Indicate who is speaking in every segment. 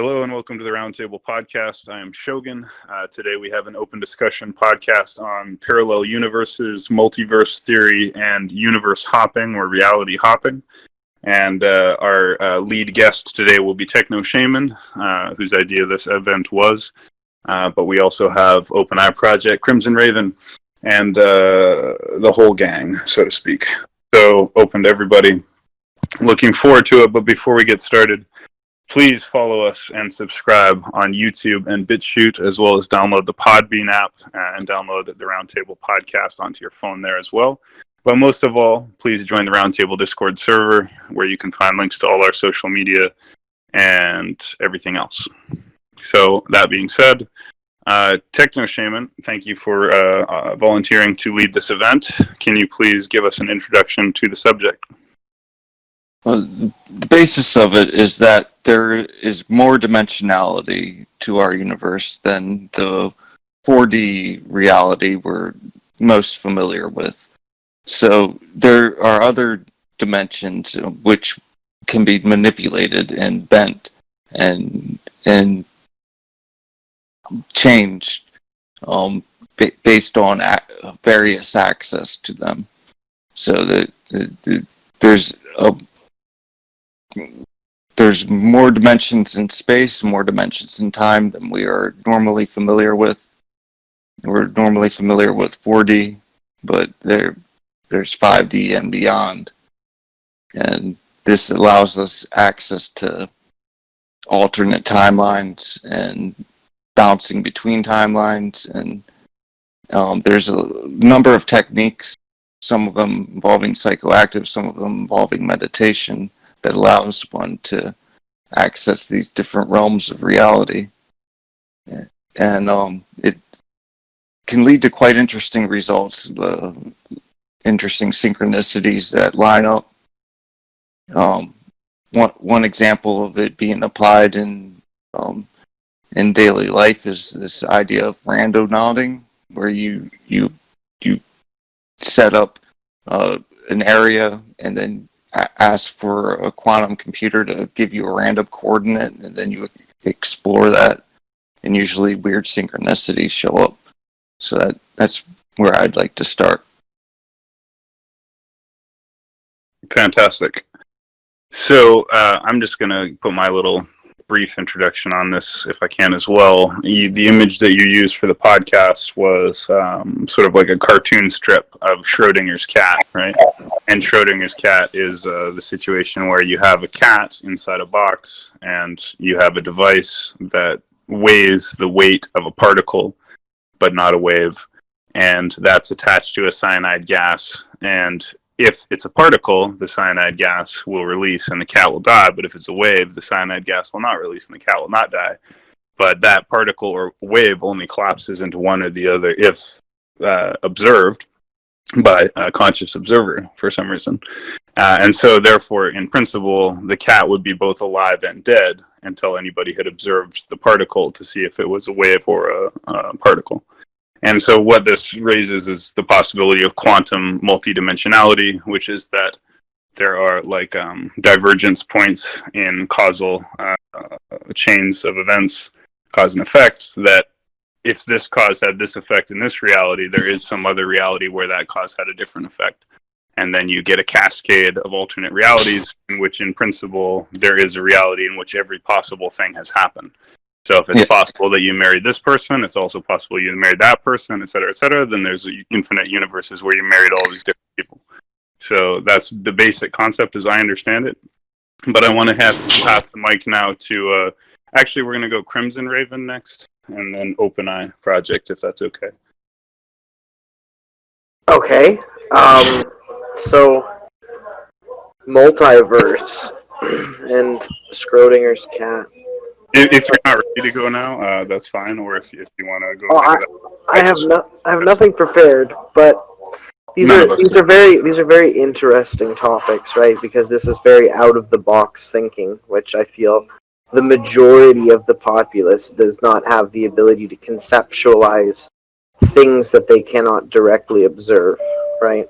Speaker 1: Hello and welcome to the Roundtable Podcast. I am Shogun. Today we have an open discussion podcast on parallel universes, multiverse theory, and universe hopping or reality hopping. And our lead guest today will be Technoshaman, whose idea this event was. But we also have OpenEye Project, Crimson Raven, and the whole gang, so to speak. So open to everybody. Looking forward to it, but before we get started, please follow us and subscribe on YouTube and BitChute, as well as download the Podbean app and download the Roundtable podcast onto your phone there as well. But most of all, please join the Roundtable Discord server, where you can find links to all our social media and everything else. So that being said, Technoshaman, thank you for volunteering to lead this event. Can you please give us an introduction to the subject?
Speaker 2: Well, the basis of it is that there is more dimensionality to our universe than the 4D reality we're most familiar with. So there are other dimensions which can be manipulated and bent and changed based on various access to them. So that there's more dimensions in space, more dimensions in time than we are normally familiar with. We're normally familiar with 4D, but there's 5D and beyond. And this allows us access to alternate timelines and bouncing between timelines. And there's a number of techniques, some of them involving psychoactive, some of them involving meditation, that allows one to access these different realms of reality. And it can lead to quite interesting results, interesting synchronicities that line up. One example of it being applied in daily life is this idea of randonauting, where you set up an area and then ask for a quantum computer to give you a random coordinate, and then you explore that, and usually weird synchronicities show up. So that's where I'd like to start.
Speaker 1: Fantastic. So I'm just going to put my little brief introduction on this, if I can as well. The image that you used for the podcast was sort of like a cartoon strip of Schrodinger's cat, right? And Schrodinger's cat is the situation where you have a cat inside a box and you have a device that weighs the weight of a particle, but not a wave. And that's attached to a cyanide gas. And if it's a particle, the cyanide gas will release and the cat will die. But if it's a wave, the cyanide gas will not release and the cat will not die. But that particle or wave only collapses into one or the other if observed by a conscious observer for some reason. And so therefore, in principle, the cat would be both alive and dead until anybody had observed the particle to see if it was a wave or a particle. And so what this raises is the possibility of quantum multidimensionality, which is that there are like divergence points in causal chains of events, cause and effect, that if this cause had this effect in this reality, there is some other reality where that cause had a different effect. And then you get a cascade of alternate realities in which, in principle, there is a reality in which every possible thing has happened. So if it's possible that you married this person, it's also possible you married that person, et cetera, then there's infinite universes where you married all these different people. So that's the basic concept as I understand it. But I want to pass the mic now to, actually we're going to go Crimson Raven next, and then OpenEye Project, if that's okay.
Speaker 3: Okay. So, multiverse and Schrodinger's cat.
Speaker 1: If you're not ready to go now, that's fine. Or if you want to go,
Speaker 3: I have nothing prepared. But these are very interesting topics, right? Because this is very out of the box thinking, which I feel the majority of the populace does not have the ability to conceptualize things that they cannot directly observe, right?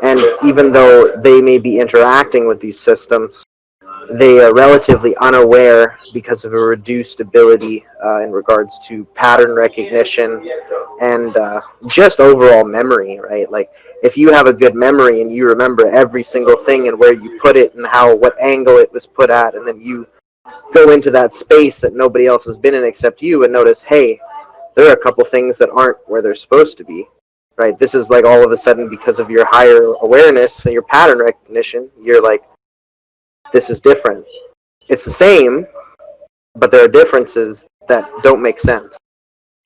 Speaker 3: And even though they may be interacting with these systems, they are relatively unaware because of a reduced ability in regards to pattern recognition and just overall memory, right? Like, if you have a good memory and you remember every single thing and where you put it and what angle it was put at, and then you go into that space that nobody else has been in except you and notice, hey, there are a couple things that aren't where they're supposed to be, right? This is like all of a sudden, because of your higher awareness and your pattern recognition, you're like, this is different. It's the same, but there are differences that don't make sense.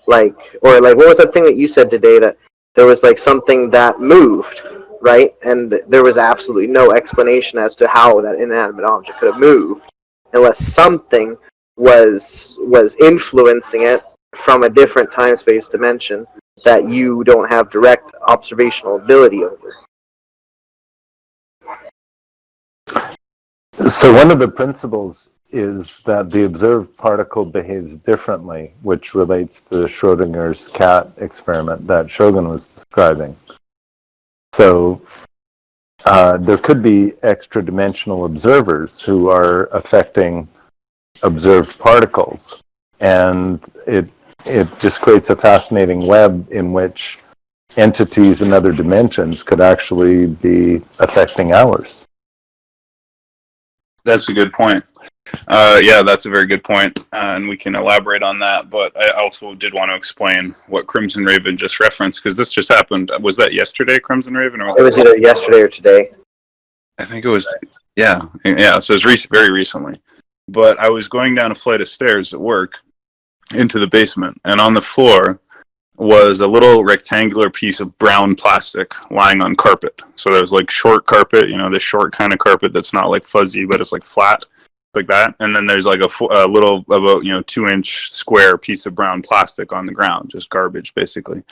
Speaker 3: Like, or like, what was that thing that you said today, that there was like something that moved, right? And there was absolutely no explanation as to how that inanimate object could have moved, unless something was influencing it from a different time space dimension that you don't have direct observational ability over.
Speaker 4: So one of the principles is that the observed particle behaves differently, which relates to Schrodinger's cat experiment that Shogun was describing. So there could be extra-dimensional observers who are affecting observed particles, and it just creates a fascinating web in which entities in other dimensions could actually be affecting ours.
Speaker 1: That's a good point. Yeah, that's a very good point, and we can elaborate on that. But I also did want to explain what Crimson Raven just referenced, because this just happened. Was that yesterday, Crimson Raven? Or was
Speaker 3: it was either yesterday or today.
Speaker 1: I think it was, yeah. So it was very recently. But I was going down a flight of stairs at work into the basement, and on the floor was a little rectangular piece of brown plastic lying on carpet. So there was like short carpet, the short kind of carpet that's not like fuzzy, but it's like flat, like that. And then there's like a little about 2-inch square piece of brown plastic on the ground, just garbage basically.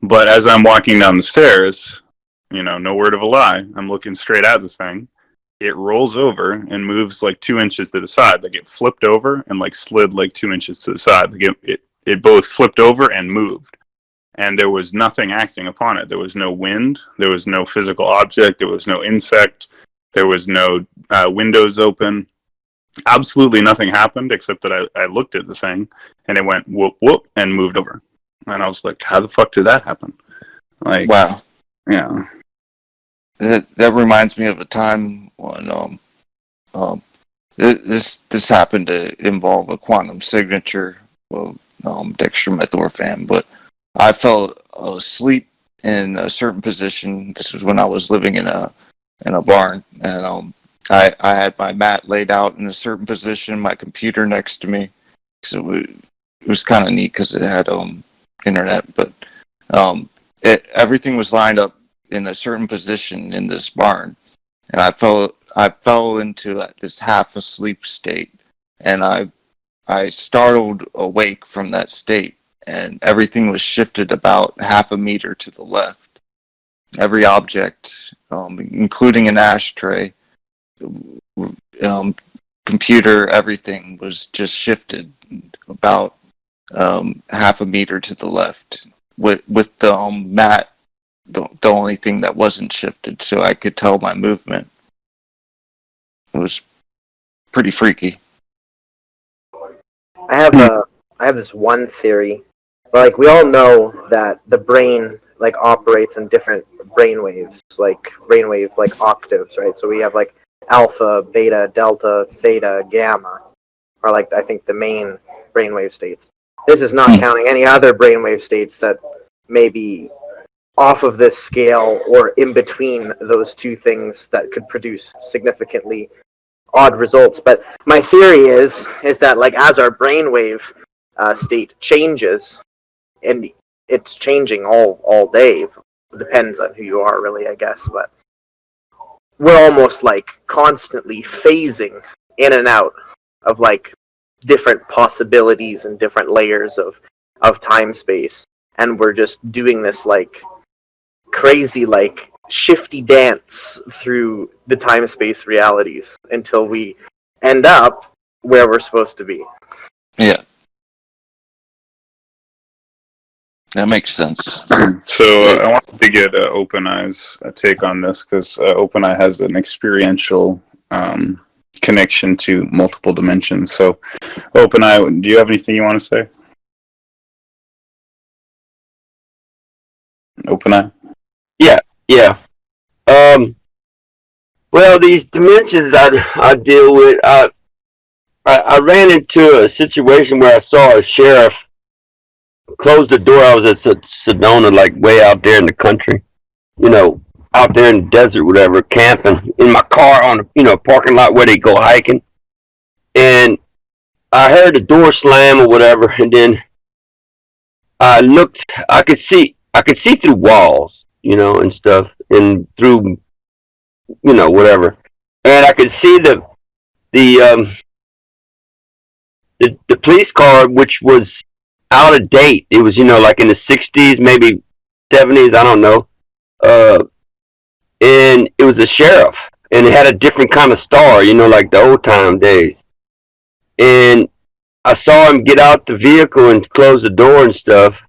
Speaker 1: But as I'm walking down the stairs, no word of a lie, I'm looking straight at the thing. It rolls over and moves like 2 inches to the side. Like, it flipped over and like slid like 2 inches to the side. Like it both flipped over and moved. And there was nothing acting upon it. There was no wind. There was no physical object. There was no insect. There was no windows open. Absolutely nothing happened except that I looked at the thing and it went whoop, whoop, and moved over. And I was like, how the fuck did that happen? Like,
Speaker 2: wow.
Speaker 1: Yeah.
Speaker 2: That reminds me of a time when this happened to involve a quantum signature of dextromethorphan, but I fell asleep in a certain position. This was when I was living in a barn, and I had my mat laid out in a certain position, my computer next to me. So it was kind of neat because it had internet, but everything was lined up in a certain position in this barn, and I fell into this half asleep state, and I startled awake from that state, and everything was shifted about half a meter to the left. Every object, including an ashtray, computer, everything was just shifted about half a meter to the left, with the mat the only thing that wasn't shifted, so I could tell my movement. It was pretty freaky.
Speaker 3: I have this one theory. Like, we all know that the brain like operates in different brainwaves, like brainwave like octaves, right? So we have like alpha, beta, delta, theta, gamma, are like, I think, the main brainwave states. This is not counting any other brainwave states that may be off of this scale or in between those two things that could produce significantly odd results. But my theory is that, like, as our brainwave state changes, and it's changing all day, depends on who you are, really, I guess, but we're almost like constantly phasing in and out of like different possibilities and different layers of time space, and we're just doing this like crazy like shifty dance through the time space realities until we end up where we're supposed to be.
Speaker 2: Yeah, that makes sense.
Speaker 1: So I wanted to get OpenEye's take on this, because OpenEye has an experiential connection to multiple dimensions. So, OpenEye, do you have anything you want to say? OpenEye?
Speaker 5: Yeah. Well, these dimensions I deal with, I ran into a situation where I saw a sheriff close the door. I was at Sedona, like way out there in the country, out there in the desert, whatever, camping in my car on parking lot where they go hiking, and I heard the door slam or whatever, and then I looked. I could see through walls, and stuff, and through whatever, and I could see the the police car, which was out of date. It was like in the 60s, maybe 70s, I don't know. And it was a sheriff, and it had a different kind of star, like the old time days. And I saw him get out the vehicle and close the door and stuff.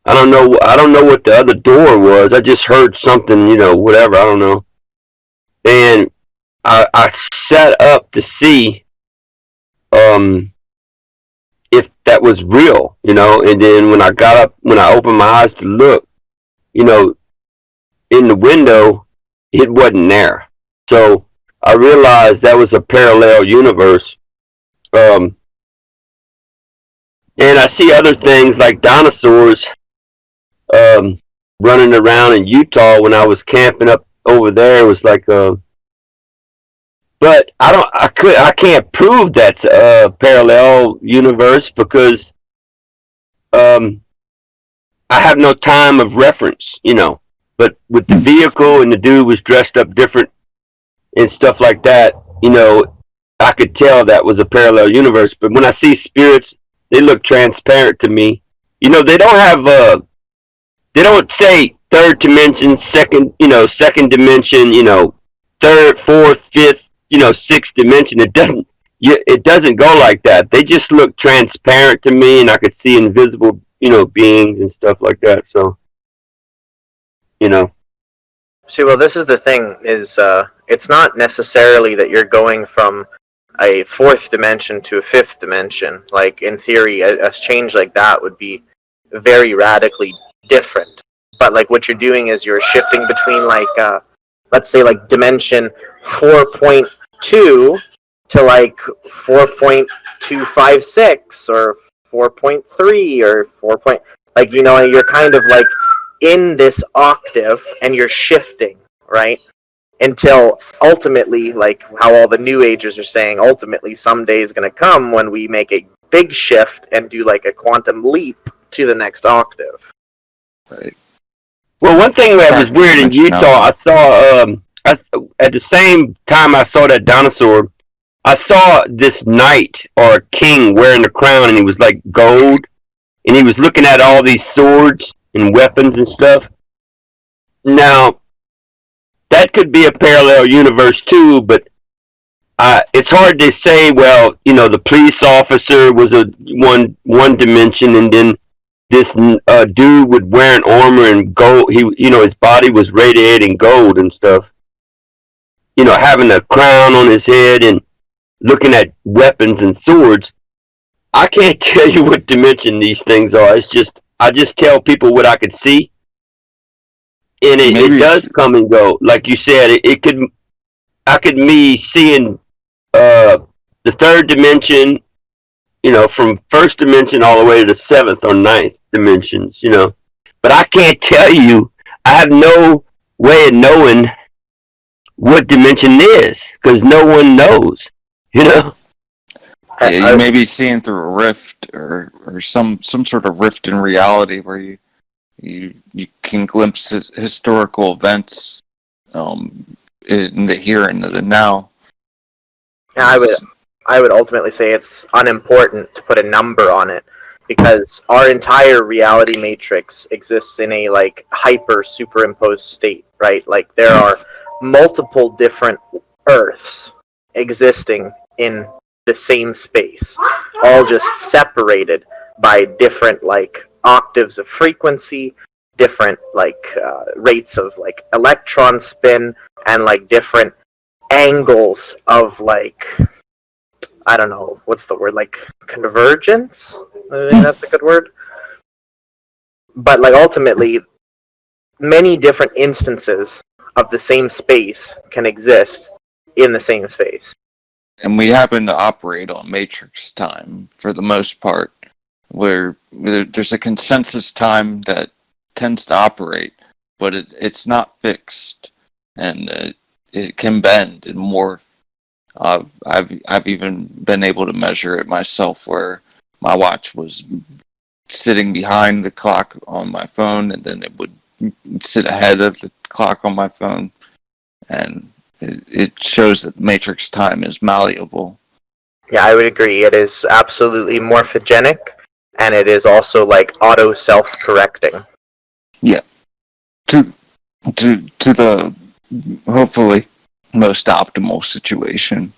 Speaker 5: I don't know what the other door was. I just heard something, whatever, I don't know. And I sat up to see if that was real, and then when I opened my eyes to look, in the window, it wasn't there. So I realized that was a parallel universe. And I see other things like dinosaurs running around in Utah when I was camping up over there. It was like but I can't prove that's a parallel universe because I have no time of reference, But with the vehicle and the dude was dressed up different and stuff like that, I could tell that was a parallel universe. But when I see spirits, they look transparent to me. They don't say third dimension, second dimension, third, fourth, fifth, sixth dimension. It doesn't go like that. They just look transparent to me, and I could see invisible, beings and stuff like that. So,
Speaker 3: See, well, this is the thing: is it's not necessarily that you're going from a fourth dimension to a fifth dimension. Like in theory, a change like that would be very radically different. But like what you're doing is you're shifting between let's say like dimension 4.2 to like 4.256 or 4.3 or 4. Like you're kind of like in this octave and you're shifting, right? Until ultimately, like how all the new agers are saying, ultimately someday is going to come when we make a big shift and do like a quantum leap to the next octave.
Speaker 2: Right.
Speaker 5: Well, one thing that was weird in Utah, I saw at the same time I saw that dinosaur, I saw this knight or king wearing the crown, and he was like gold, and he was looking at all these swords and weapons and stuff. Now, that could be a parallel universe too, but it's hard to say. Well, the police officer was a one dimension, and then this dude with wearing armor and gold. His body was radiating gold and stuff. Having a crown on his head and looking at weapons and swords. I can't tell you what dimension these things are. It's just I just tell people what I could see, and it does come and go. Like you said, I could me seeing the third dimension, from first dimension all the way to the seventh or ninth dimensions, But I can't tell you. I have no way of knowing what dimension is because no one knows,
Speaker 2: Yeah, you may be seeing through a rift or some sort of rift in reality where you can glimpse historical events in the here and the now.
Speaker 3: I would ultimately say it's unimportant to put a number on it because our entire reality matrix exists in a like hyper superimposed state, right? Like there are multiple different Earths existing in the same space, all just separated by different like octaves of frequency, different like rates of like electron spin, and like different angles of like, I don't know, what's the word, like convergence? I think that's a good word. But like ultimately, many different instances of the same space can exist in the same space.
Speaker 2: And we happen to operate on matrix time for the most part, where there's a consensus time that tends to operate, but it's not fixed, and it can bend and morph. I've even been able to measure it myself, where my watch was sitting behind the clock on my phone, and then it would sit ahead of the clock on my phone, and it shows that matrix time is malleable.
Speaker 3: Yeah, I would agree. It is absolutely morphogenic, and it is also like auto self-correcting.
Speaker 2: Yeah, to the hopefully most optimal situation.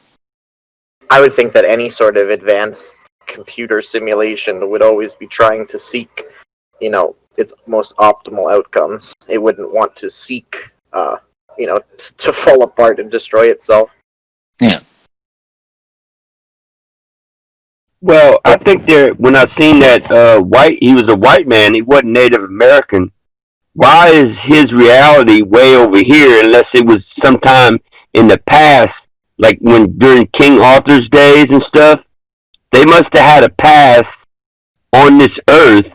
Speaker 3: I would think that any sort of advanced computer simulation would always be trying to seek, its most optimal outcomes. It wouldn't want to seek, to fall apart and destroy itself.
Speaker 2: Yeah.
Speaker 5: Well, I think when I seen that he was a white man, he wasn't Native American. Why is his reality way over here unless it was sometime in the past, like during King Arthur's days and stuff? They must have had a past on this earth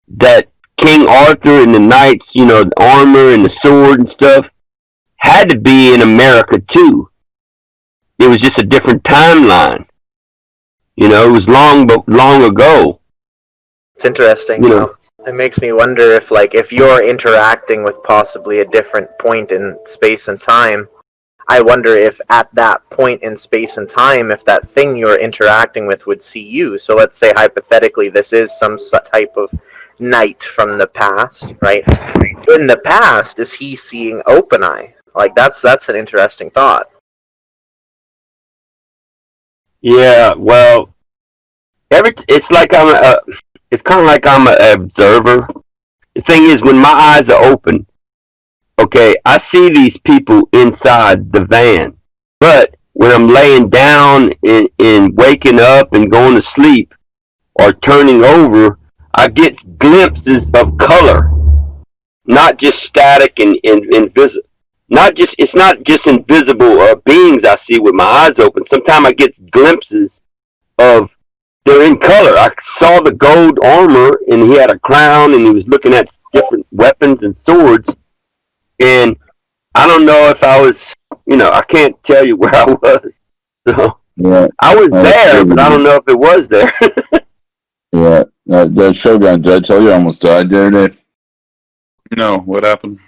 Speaker 5: that King Arthur and the knights, the armor and the sword and stuff, had to be in America too. It was just a different timeline. It was long ago.
Speaker 3: It's interesting. It makes me wonder if you're interacting with possibly a different point in space and time, I wonder if at that point in space and time, if that thing you're interacting with would see you. So let's say hypothetically this is some type of knight from the past, right? In the past, is he seeing OpenEye? Like that's an interesting thought.
Speaker 5: Yeah, well, it's like it's kind of like I'm an observer. The thing is, when my eyes are open, okay, I see these people inside the van. But when I'm laying down and waking up and going to sleep or turning over, I get glimpses of color, not just static and invisible. It's not just invisible beings I see with my eyes open. Sometimes I get glimpses of they're in color. I saw the gold armor, and he had a crown, and he was looking at different weapons and swords. And I don't know if I was, I can't tell you where I was. So
Speaker 6: Yeah,
Speaker 5: I was there, but I don't know if it was there.
Speaker 6: yeah. The Shogun, did I tell you I almost died there today?
Speaker 1: No, what happened?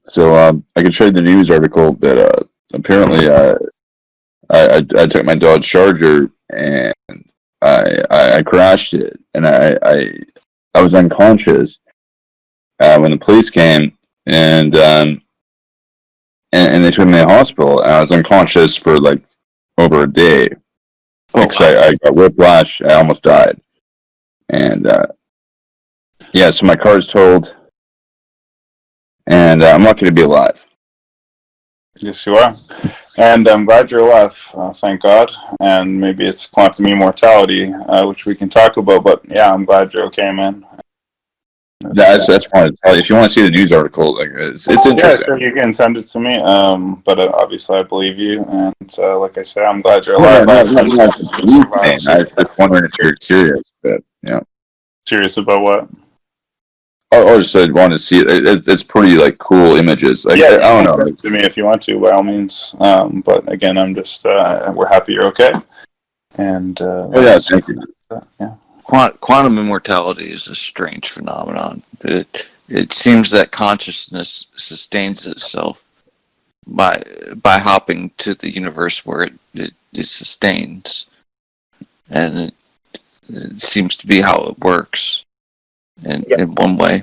Speaker 6: So I can show you the news article that apparently I took my Dodge Charger and I crashed it, and I was unconscious when the police came, and they took me to the hospital, and I was unconscious for like over a day. Because I got whiplash, I almost died, and yeah, so my car's towed, and I'm lucky to be alive.
Speaker 1: Yes, you are. And I'm glad you're alive, thank God. And maybe it's quantum immortality, which we can talk about. But yeah, I'm glad you're okay, man.
Speaker 6: That's what I wanted to tell you. If you want to see the news article, like it's interesting.
Speaker 1: Yeah, sure, you can send it to me. But obviously, I believe you. And like I said, I'm glad you're alive.
Speaker 6: I was just wondering if you're curious, but yeah.
Speaker 1: Serious about what?
Speaker 6: I just wanted to see it. It's pretty like cool images. Like,
Speaker 1: Yeah,
Speaker 6: I don't know.
Speaker 1: send it to me if you want to, by all means. But again, I'm just we're happy you're okay. And
Speaker 6: thank you.
Speaker 1: Yeah.
Speaker 2: Quantum immortality is a strange phenomenon. It seems that consciousness sustains itself by hopping to the universe where it sustains, and it seems to be how it works in one way.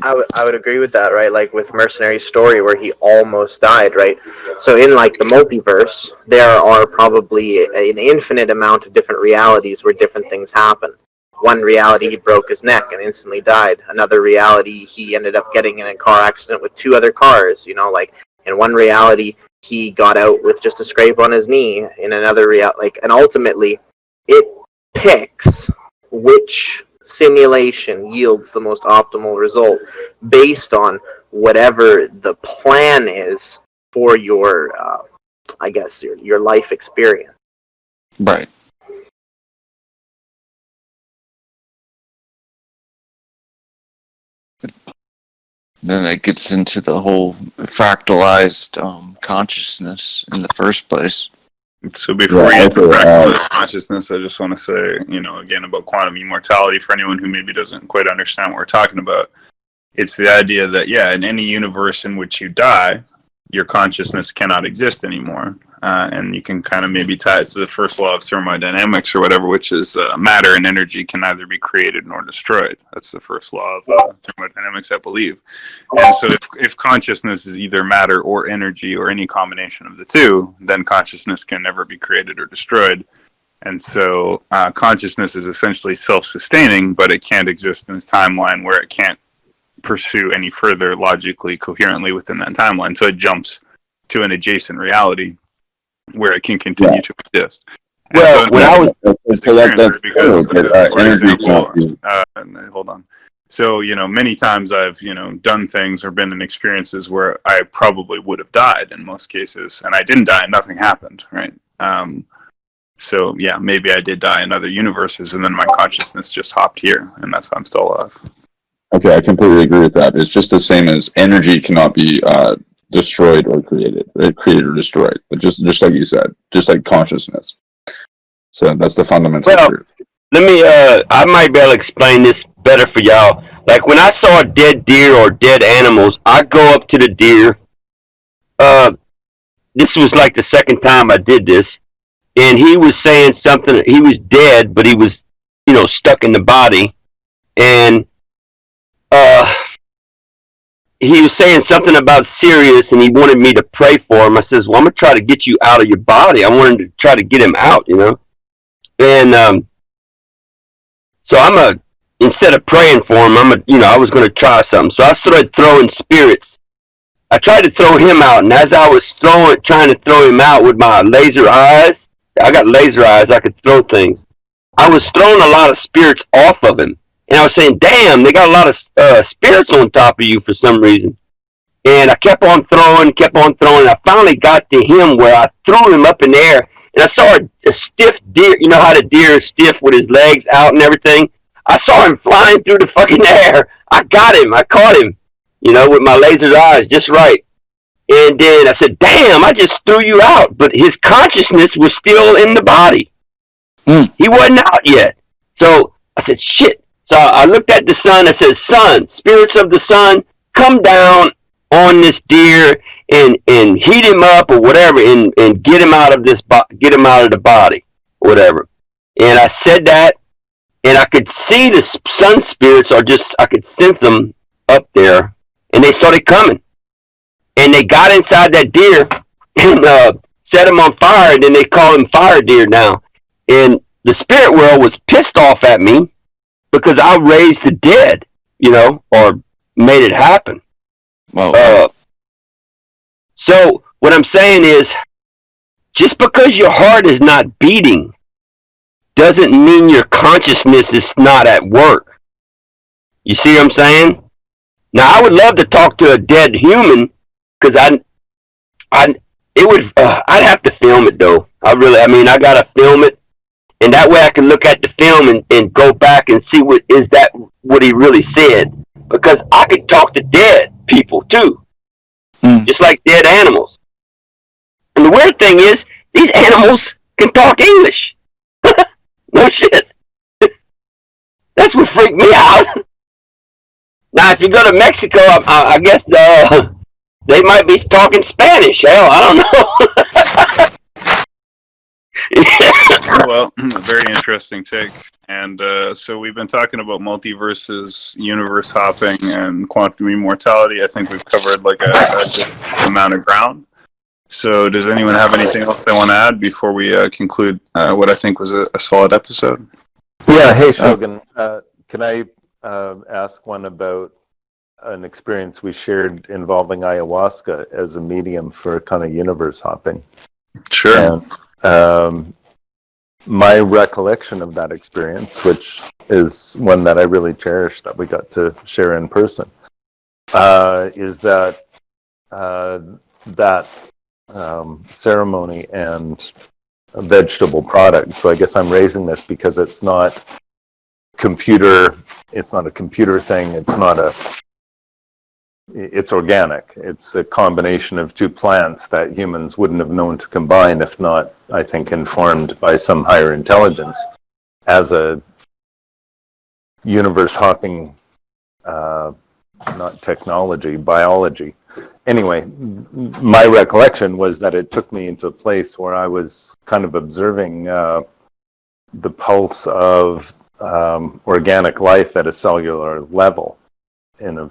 Speaker 3: I would agree with that, right? Like with Mercenary's story where he almost died, right? So in like the multiverse, there are probably an infinite amount of different realities where different things happen. One reality, he broke his neck and instantly died. Another reality, he ended up getting in a car accident with two other cars. Like in one reality, he got out with just a scrape on his knee in another and ultimately it picks which simulation yields the most optimal result based on whatever the plan is for your I guess your life experience.
Speaker 2: Right. Then it gets into the whole fractalized consciousness in the first place.
Speaker 1: So before we get to fractalized consciousness, I just want to say, again about quantum immortality for anyone who maybe doesn't quite understand what we're talking about. It's the idea that, in any universe in which you die, your consciousness cannot exist anymore. And you can kind of maybe tie it to the first law of thermodynamics or whatever, which is matter and energy can neither be created nor destroyed. That's the first law of thermodynamics, I believe. And so if consciousness is either matter or energy or any combination of the two, then consciousness can never be created or destroyed. And so consciousness is essentially self-sustaining, but it can't exist in a timeline where it can't pursue any further logically coherently within that timeline. So it jumps to an adjacent reality where it can continue to exist. And
Speaker 5: well,
Speaker 1: so
Speaker 5: when I was
Speaker 1: that's because,
Speaker 6: energy
Speaker 1: for example, hold on. So, many times I've, done things or been in experiences where I probably would have died in most cases, and I didn't die and nothing happened, right? So, maybe I did die in other universes, and then my consciousness just hopped here, and that's why I'm still alive.
Speaker 6: Okay, I completely agree with that. It's just the same as energy cannot be destroyed or created or destroyed. But just like you said, just like consciousness. So that's the fundamental truth.
Speaker 5: Let me, I might be able to explain this better for y'all. Like when I saw a dead deer or dead animals, I go up to the deer. This was like the second time I did this. And he was saying something, he was dead, but he was, stuck in the body. And he was saying something about Sirius, and he wanted me to pray for him. I says, well, I'm going to try to get you out of your body. I wanted to try to get him out, And so instead of praying for him, I was going to try something. So I started throwing spirits. I tried to throw him out, and as I was trying to throw him out with my laser eyes, I got laser eyes, I could throw things. I was throwing a lot of spirits off of him. And I was saying, damn, they got a lot of spirits on top of you for some reason. And I kept on throwing. And I finally got to him where I threw him up in the air. And I saw a stiff deer. You know how the deer is stiff with his legs out and everything? I saw him flying through the fucking air. I got him. I caught him, with my laser eyes just right. And then I said, damn, I just threw you out. But his consciousness was still in the body. He wasn't out yet. So I said, shit. So I looked at the sun. I said, sun, spirits of the sun, come down on this deer and heat him up or whatever and get him out of get him out of the body, whatever. And I said that, and I could see the sun spirits I could sense them up there, and they started coming. And they got inside that deer and set him on fire, and then they call him fire deer now. And the spirit world was pissed off at me because I raised the dead, or made it happen. So what I'm saying is, just because your heart is not beating doesn't mean your consciousness is not at work. You see what I'm saying? Now I would love to talk to a dead human because I'd have to film it though. I gotta film it. And that way I can look at the film and go back and see what he really said. Because I could talk to dead people too. Just like dead animals. And the weird thing is, these animals can talk English. No shit. That's what freaked me out. Now if you go to Mexico, I guess they might be talking Spanish. Hell, I don't know.
Speaker 1: Well, very interesting take. And so we've been talking about multiverses, universe hopping, and quantum immortality. I think we've covered like a good amount of ground. So does anyone have anything else they want to add before we conclude what I think was a solid episode?
Speaker 4: Yeah, hey Shogun, can I ask one about an experience we shared involving ayahuasca as a medium for kind of universe hopping.
Speaker 1: Sure.
Speaker 4: And my recollection of that experience, which is one that I really cherish that we got to share in person, is that ceremony and a vegetable product. So I guess I'm raising this because it's not a computer thing. It's organic. It's a combination of two plants that humans wouldn't have known to combine if not, I think, informed by some higher intelligence as a universe hopping, not technology, biology. Anyway, my recollection was that it took me into a place where I was kind of observing the pulse of organic life at a cellular level in a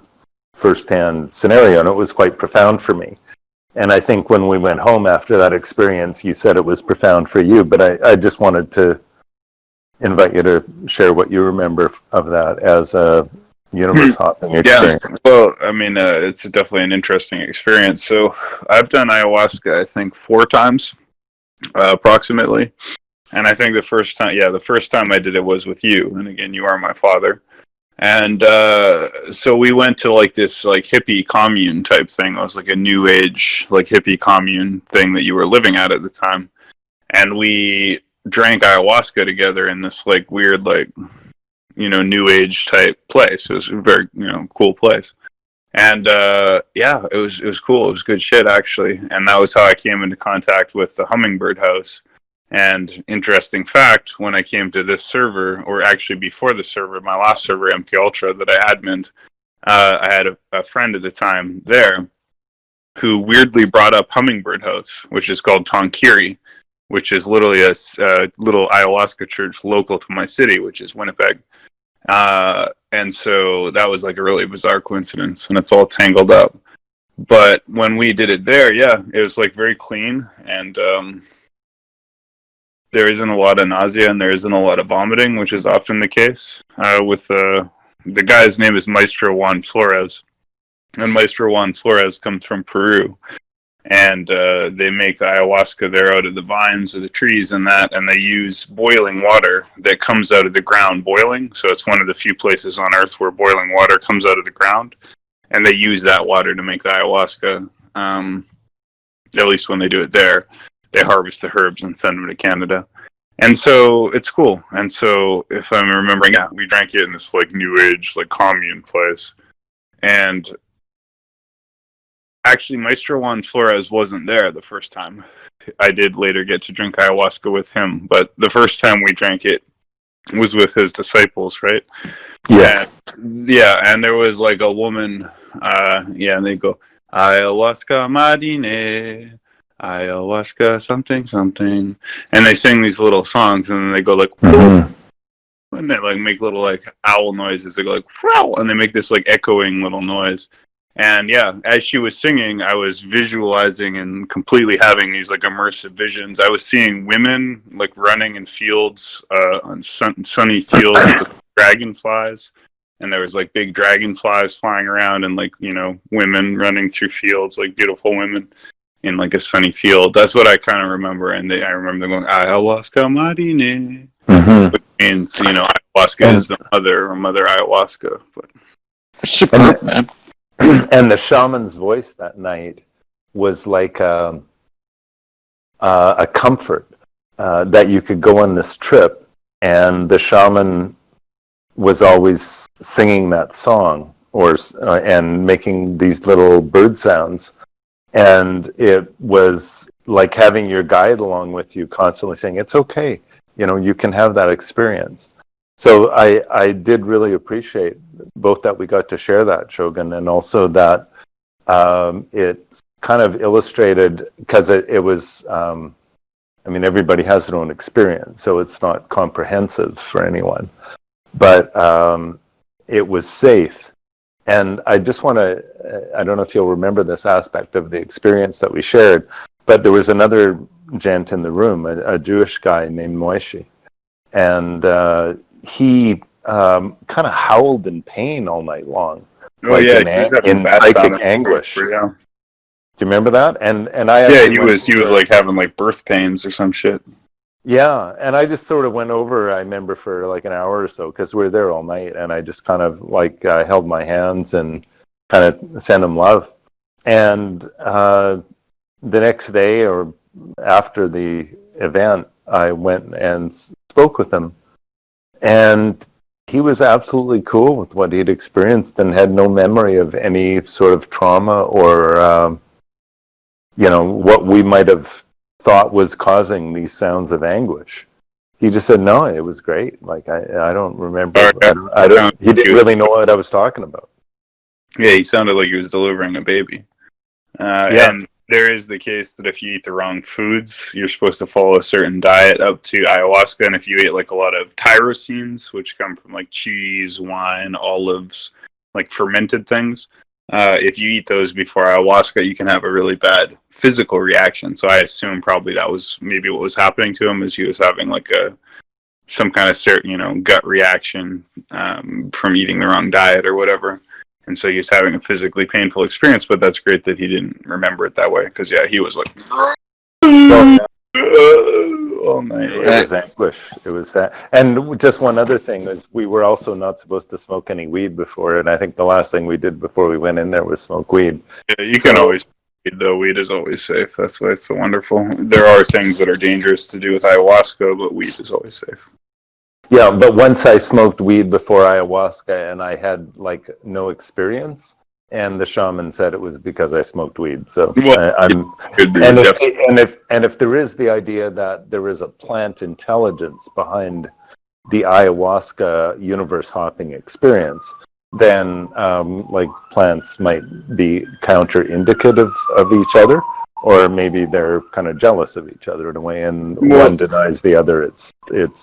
Speaker 4: first-hand scenario, and it was quite profound for me. And I think when we went home after that experience, you said it was profound for you, but I just wanted to invite you to share what you remember of that as a universe hopping experience.
Speaker 1: Yeah, well, I mean, it's definitely an interesting experience. So I've done ayahuasca, I think, 4 times, approximately. And I think the first time I did it was with you. And again, you are my father. And so we went to like this like hippie commune type thing. It was like a new age like hippie commune thing that you were living at the time. And we drank ayahuasca together in this like weird like, you know, new age type place. It was a very, you know, cool place. And yeah, it was cool. It was good shit actually. And that was how I came into contact with the Hummingbird House. And interesting fact, when I came to this server, or actually before the server, my last server, MK Ultra, that I adminned, I had a friend at the time there who weirdly brought up Hummingbird House, which is called Tonkiri, which is literally a little ayahuasca church local to my city, which is Winnipeg. And so that was like a really bizarre coincidence, and it's all tangled up. But when we did it there, yeah, it was like very clean, and there isn't a lot of nausea and there isn't a lot of vomiting, which is often the case with the guy's name is Maestro Juan Flores. And Maestro Juan Flores comes from Peru. And they make the ayahuasca there out of the vines of the trees and that, and they use boiling water that comes out of the ground boiling. So it's one of the few places on Earth where boiling water comes out of the ground. And they use that water to make the ayahuasca, at least when they do it there. They harvest the herbs and send them to Canada. And so it's cool. And so if I'm remembering, yeah, we drank it in this like new age, like commune place. And actually Maestro Juan Flores wasn't there the first time. I did later get to drink ayahuasca with him, but the first time we drank it was with his disciples, right?
Speaker 4: Yes.
Speaker 1: And, yeah, and there was like a woman, and they go, ayahuasca marine, ayahuasca something something, and they sing these little songs, and then they go like, and they like make little like owl noises. They go like, wow, and they make this like echoing little noise. And yeah, as she was singing, I was visualizing and completely having these like immersive visions. I was seeing women like running in fields, on sunny fields with dragonflies, and there was like big dragonflies flying around, and like, you know, women running through fields, like beautiful women in like a sunny field. That's what I kind of remember. And I remember them going, ayahuasca marine, which means, you know, ayahuasca is the mother, or mother ayahuasca. But
Speaker 2: superb, man.
Speaker 4: And the shaman's voice that night was like a comfort that you could go on this trip, and the shaman was always singing that song and making these little bird sounds. And it was like having your guide along with you, constantly saying, it's okay, you know, you can have that experience. So I did really appreciate both that we got to share that, Shogun, and also that it kind of illustrated, because it was, I mean, everybody has their own experience, so it's not comprehensive for anyone. But it was safe. And I just want to, I don't know if you'll remember this aspect of the experience that we shared, but there was another gent in the room, a Jewish guy named Moishi. And he kind of howled in pain all night long.
Speaker 1: Oh yeah,
Speaker 4: in,
Speaker 1: he was having
Speaker 4: in
Speaker 1: bad
Speaker 4: psychic
Speaker 1: time.
Speaker 4: anguish.
Speaker 1: Yeah.
Speaker 4: Do you remember that? And I
Speaker 1: Yeah,
Speaker 4: actually
Speaker 1: he
Speaker 4: went
Speaker 1: was
Speaker 4: over-
Speaker 1: like having like birth pains or some shit.
Speaker 4: Yeah, and I just sort of went over. I remember for like an hour or so because we were there all night, and I just kind of like held my hands and kind of sent him love. And the next day or after the event, I went and spoke with him, and he was absolutely cool with what he'd experienced and had no memory of any sort of trauma or what we might have thought was causing these sounds of anguish. He just said, no, it was great. Like, I don't remember. He didn't really know what I was talking about.
Speaker 1: Yeah, he sounded like he was delivering a baby.
Speaker 4: Yeah.
Speaker 1: And there is the case that if you eat the wrong foods, you're supposed to follow a certain diet up to ayahuasca. And if you ate like a lot of tyrosines, which come from like cheese, wine, olives, like fermented things, if you eat those before ayahuasca, you can have a really bad physical reaction. So I assume probably that was maybe what was happening to him, is he was having like some kind of certain gut reaction from eating the wrong diet or whatever. And so he was having a physically painful experience, but that's great that he didn't remember it that way. Because, yeah, he was like, all night.
Speaker 4: It was anguish. It was that. And just one other thing is we were also not supposed to smoke any weed before. And I think the last thing we did before we went in there was smoke weed.
Speaker 1: Yeah, you can always weed, though. Weed is always safe. That's why it's so wonderful. There are things that are dangerous to do with ayahuasca, but weed is always safe.
Speaker 4: Yeah, but once I smoked weed before ayahuasca and I had like no experience, and the shaman said it was because I smoked weed. So
Speaker 1: Well,
Speaker 4: if there is the idea that there is a plant intelligence behind the ayahuasca universe hopping experience, then like plants might be counterindicative of each other, or maybe they're kind of jealous of each other in a way, and one denies the other its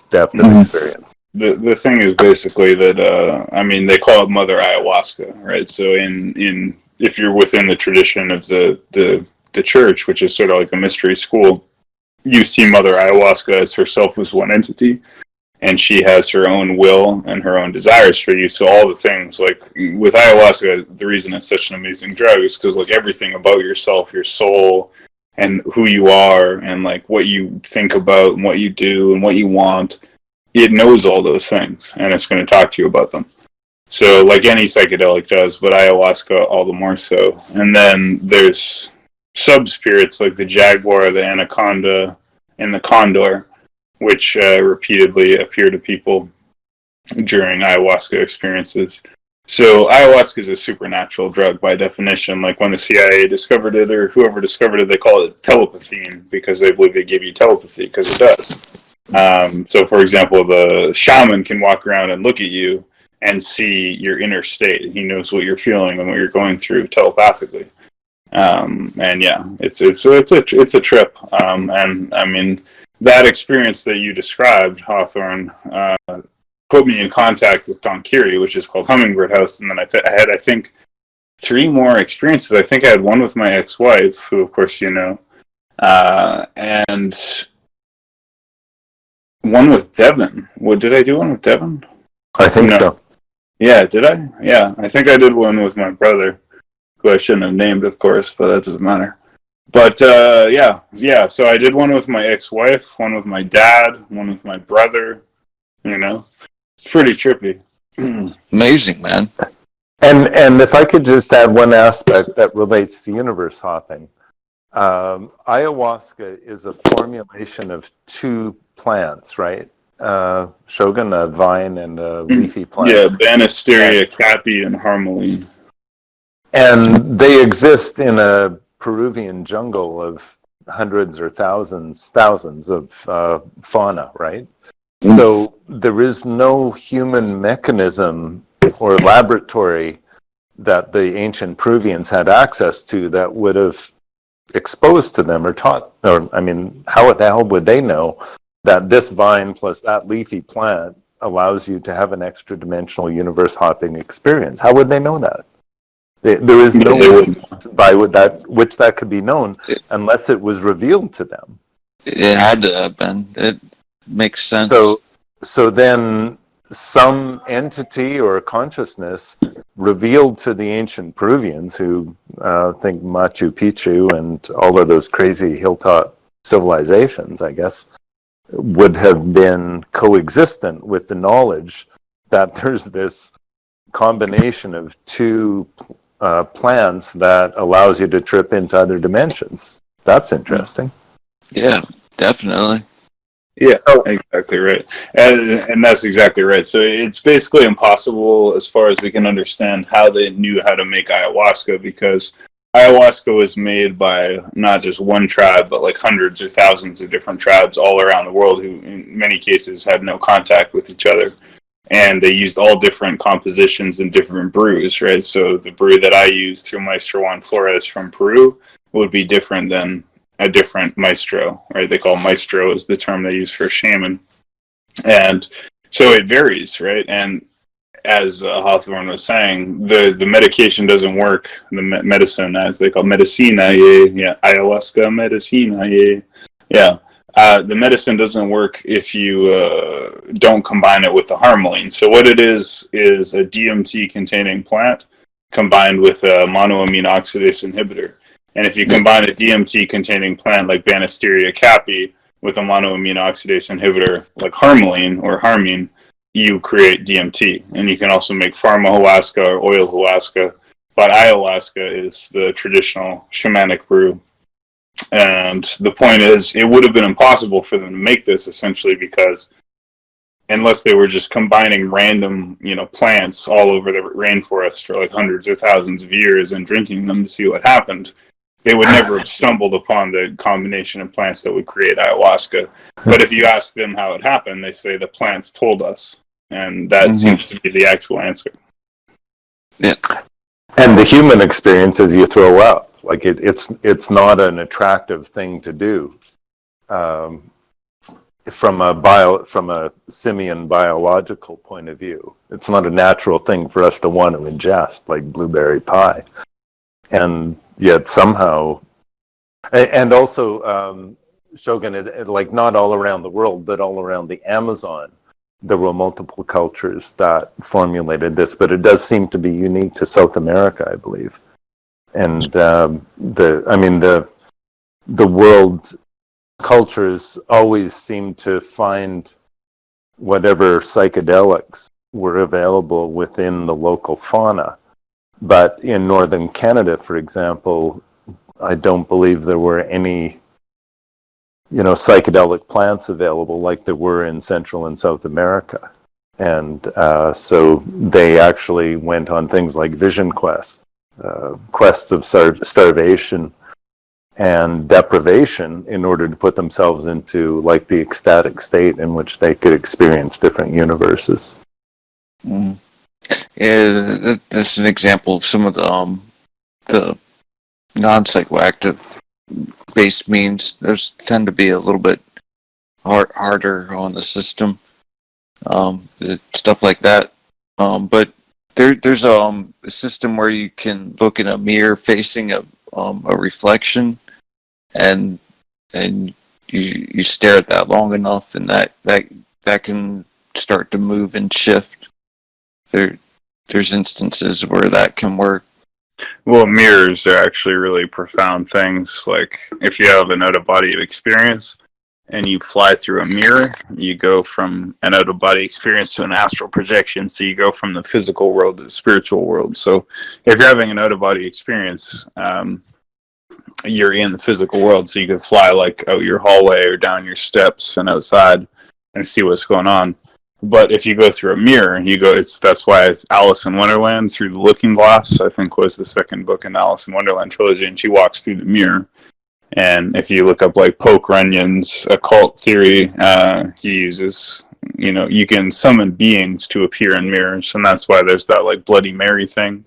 Speaker 4: depth of experience.
Speaker 1: The thing is basically that they call it Mother Ayahuasca, right? So in if you're within the tradition of the church, which is sort of like a mystery school, you see Mother Ayahuasca as herself as one entity, and she has her own will and her own desires for you. So all the things like with ayahuasca, the reason it's such an amazing drug is because like everything about yourself, your soul, and who you are, and like what you think about and what you do and what you want, it knows all those things, and it's going to talk to you about them. So like any psychedelic does, but ayahuasca all the more so. And then there's sub-spirits like the jaguar, the anaconda, and the condor, which repeatedly appear to people during ayahuasca experiences. So ayahuasca is a supernatural drug by definition. Like when the CIA discovered it, or whoever discovered it, they call it telepathine because they believe they give you telepathy, because it does. So for example, the shaman can walk around and look at you and see your inner state. He knows what you're feeling and what you're going through telepathically. And yeah, it's a trip. And I mean, that experience that you described, Hawthorne, put me in contact with Don Kiri, which is called Hummingbird House. And then I had, I think, 3 more experiences. I think I had one with my ex-wife, who, of course, you know, and one with Devin. Did I do one with Devin?
Speaker 4: I think so.
Speaker 1: Yeah, did I? Yeah, I think I did one with my brother, who I shouldn't have named, of course, but that doesn't matter. But yeah. So I did one with my ex-wife, one with my dad, one with my brother. You know, it's pretty trippy.
Speaker 2: Amazing, man.
Speaker 4: And if I could just add one aspect that relates to universe hopping, ayahuasca is a formulation of 2 plants, right? Shogun, a vine, and a leafy plant.
Speaker 1: Yeah, Banisteria, Capi, and Harmaline.
Speaker 4: And they exist in a Peruvian jungle of hundreds or thousands of fauna, right? So there is no human mechanism or laboratory that the ancient Peruvians had access to that would have exposed to them or taught, or I mean, how the hell would they know that this vine plus that leafy plant allows you to have an extra dimensional universe hopping experience? How would they know that? There is no way by which that could be known unless it was revealed to them.
Speaker 2: It had to have been. It makes sense.
Speaker 4: So then some entity or consciousness revealed to the ancient Peruvians who think Machu Picchu and all of those crazy hilltop civilizations, I guess, would have been coexistent with the knowledge that there's this combination of two plants that allows you to trip into other dimensions. That's interesting.
Speaker 2: Yeah, definitely.
Speaker 1: Yeah, exactly right. And that's exactly right. So it's basically impossible, as far as we can understand, how they knew how to make ayahuasca, because ayahuasca was made by not just one tribe, but like hundreds or thousands of different tribes all around the world who, in many cases, had no contact with each other. And they used all different compositions and different brews, right? So the brew that I used through Maestro Juan Flores from Peru would be different than a different maestro, right? They call maestro is the term they use for shaman. And so it varies, right? And as Hawthorne was saying, the medication doesn't work. The medicine, as they call medicina, yeah, ayahuasca medicina, yeah. The medicine doesn't work if you don't combine it with the harmaline. So what it is a DMT-containing plant combined with a monoamine oxidase inhibitor. And if you combine a DMT-containing plant like Banisterium caapi with a monoamine oxidase inhibitor like harmaline or harmine, you create DMT. And you can also make pharmahuasca or oil huasca. But ayahuasca is the traditional shamanic brew. And the point is, it would have been impossible for them to make this, essentially, because unless they were just combining random, plants all over the rainforest for like hundreds or thousands of years and drinking them to see what happened, they would never have stumbled upon the combination of plants that would create ayahuasca. But if you ask them how it happened, they say the plants told us. And that seems to be the actual answer.
Speaker 2: Yeah.
Speaker 4: And the human experience is you throw up. Like it's not an attractive thing to do. From a simian biological point of view, it's not a natural thing for us to want to ingest, like blueberry pie. And yet somehow, and also Shogun, like not all around the world, but all around the Amazon, there were multiple cultures that formulated this, but it does seem to be unique to South America, I believe. And the world cultures always seem to find whatever psychedelics were available within the local fauna. But in northern Canada, for example, I don't believe there were any, psychedelic plants available like there were in Central and South America. And so they actually went on things like vision quests, quests of starvation and deprivation in order to put themselves into like the ecstatic state in which they could experience different universes.
Speaker 2: Mm. Yeah, that's an example of some of the non-psychoactive based means. Those tend to be a little bit harder on the system, stuff like that. But there's a system where you can look in a mirror facing a reflection, and you stare at that long enough, and that can start to move and shift. There's instances where that can work.
Speaker 1: Well, mirrors are actually really profound things. Like if you have an out-of-body experience and you fly through a mirror, you go from an out-of-body experience to an astral projection. So you go from the physical world to the spiritual world. So if you're having an out-of-body experience, you're in the physical world. So you can fly like out your hallway or down your steps and outside and see what's going on. But if you go through a mirror, that's why it's Alice in Wonderland Through the Looking Glass, I think was the second book in the Alice in Wonderland trilogy, and she walks through the mirror. And if you look up like Poke Runyon's occult theory, he uses, you can summon beings to appear in mirrors, and that's why there's that like Bloody Mary thing,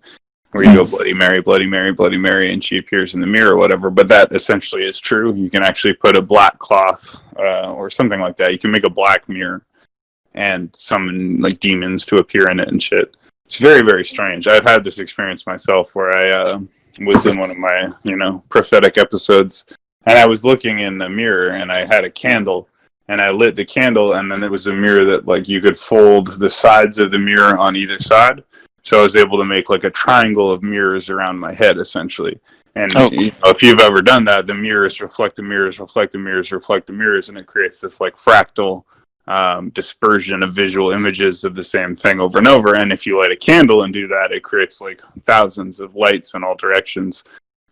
Speaker 1: where you go Bloody Mary, Bloody Mary, Bloody Mary, and she appears in the mirror or whatever. But that essentially is true. You can actually put a black cloth or something like that. You can make a black mirror and summon like demons to appear in it and shit. It's very, very strange. I've had this experience myself where I was in one of my, prophetic episodes, and I was looking in the mirror, and I had a candle, and I lit the candle, and then there was a mirror that like you could fold the sides of the mirror on either side, So I was able to make like a triangle of mirrors around my head, essentially. And if you've ever done that, the mirrors reflect the mirrors, reflect the mirrors, reflect the mirrors, and it creates this like fractal dispersion of visual images of the same thing over and over. And if you light a candle and do that, it creates like thousands of lights in all directions.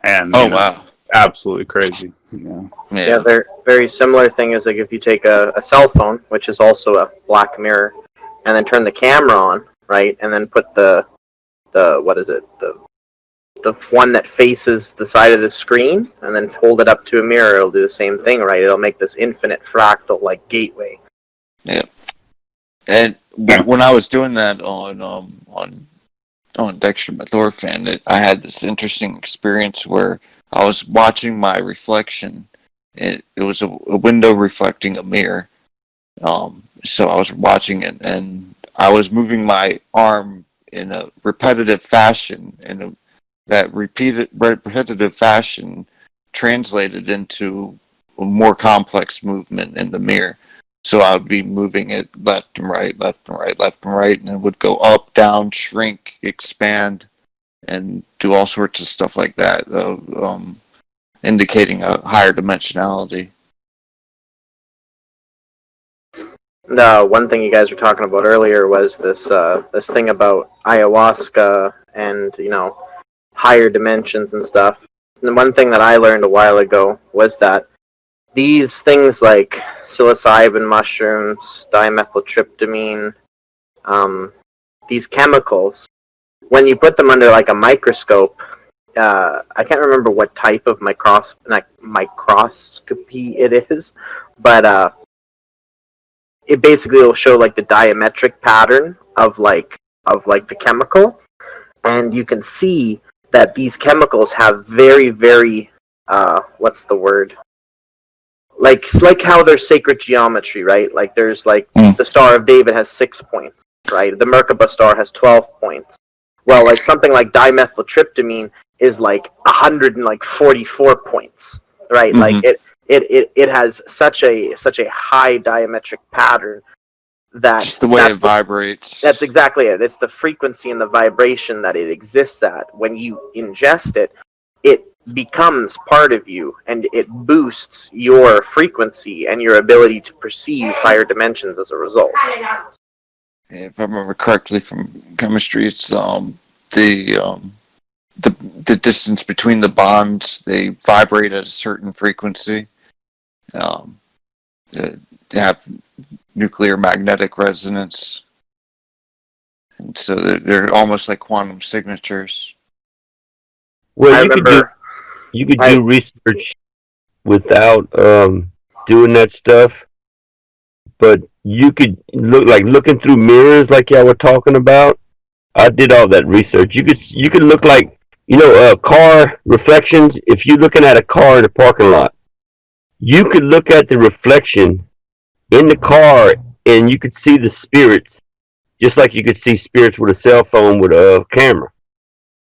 Speaker 1: And
Speaker 2: wow,
Speaker 1: absolutely crazy.
Speaker 3: Yeah, they're very similar thing is like if you take a cell phone, which is also a black mirror, and then turn the camera on, right, and then put the what is it, the one that faces the side of the screen, and then hold it up to a mirror, it'll do the same thing, right? It'll make this infinite fractal like gateway.
Speaker 2: Yeah. And when I was doing that on dextromethorphan, I had this interesting experience where I was watching my reflection. It was a window reflecting a mirror. So I was watching it, and I was moving my arm in a repetitive fashion, and that repetitive fashion translated into a more complex movement in the mirror. So I would be moving it left and right, left and right, left and right, and it would go up, down, shrink, expand, and do all sorts of stuff like that, indicating a higher dimensionality.
Speaker 3: The one thing you guys were talking about earlier was this this thing about ayahuasca and higher dimensions and stuff. And the one thing that I learned a while ago was that these things like psilocybin mushrooms, dimethyltryptamine, these chemicals, when you put them under like a microscope, I can't remember what type of microscopy it is, but it basically will show like the diametric pattern of the chemical, and you can see that these chemicals have very, very what's the word? Like it's like how there's sacred geometry, right? Like there's like the Star of David has 6 points, right? The Merkaba star has 12 points. Well, like something like dimethyltryptamine is like 144 points, right? Like it has such a high diametric pattern that
Speaker 2: just the way it vibrates.
Speaker 3: That's exactly it. It's the frequency and the vibration that it exists at. When you ingest it, it becomes part of you, and it boosts your frequency and your ability to perceive higher dimensions as a result.
Speaker 2: If I remember correctly from chemistry, it's the distance between the bonds. They vibrate at a certain frequency. They have nuclear magnetic resonance, and so they're almost like quantum signatures.
Speaker 5: Well, you could do research without doing that stuff, but you could looking through mirrors like y'all were talking about. I did all that research. You could look like car reflections. If you're looking at a car in a parking lot, you could look at the reflection in the car, and you could see the spirits, just like you could see spirits with a cell phone with a camera.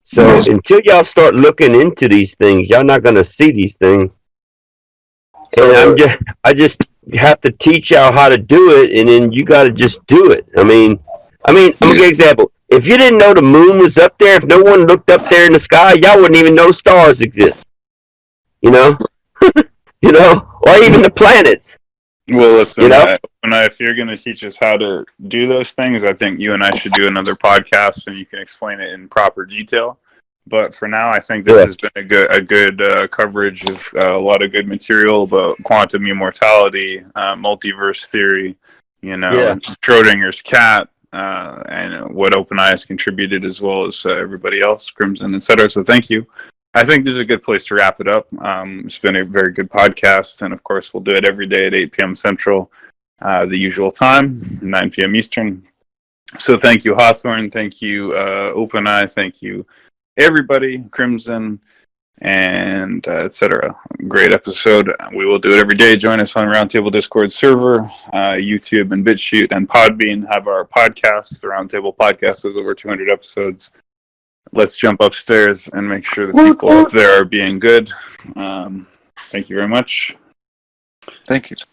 Speaker 5: So until y'all start looking into these things, y'all not gonna see these things. And I just have to teach y'all how to do it, and then you gotta just do it. I mean, I'm gonna give you an example. If you didn't know the moon was up there, if no one looked up there in the sky, y'all wouldn't even know stars exist. You know, or even the planets.
Speaker 1: Well, listen, if you're going to teach us how to do those things, I think you and I should do another podcast, and you can explain it in proper detail. But for now, I think this has been a good coverage of a lot of good material about quantum immortality, multiverse theory, Schrodinger's cat, and what OpenEye has contributed, as well as everybody else, Crimson, etc. So thank you. I think this is a good place to wrap it up. It's been a very good podcast, and of course, we'll do it every day at 8 p.m. Central, the usual time, 9 p.m. Eastern. So thank you, Hawthorne. Thank you, OpenEye. Thank you, everybody, Crimson, and etc. Great episode. We will do it every day. Join us on Roundtable Discord server, YouTube, and BitChute, and Podbean have our podcasts. The Roundtable podcast has over 200 episodes. Let's jump upstairs and make sure the people up there are being good. Thank you very much.
Speaker 2: Thank you.
Speaker 1: See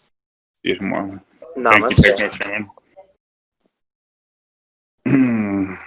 Speaker 1: you tomorrow.
Speaker 3: Namaste.
Speaker 1: Thank you, Technoshaman.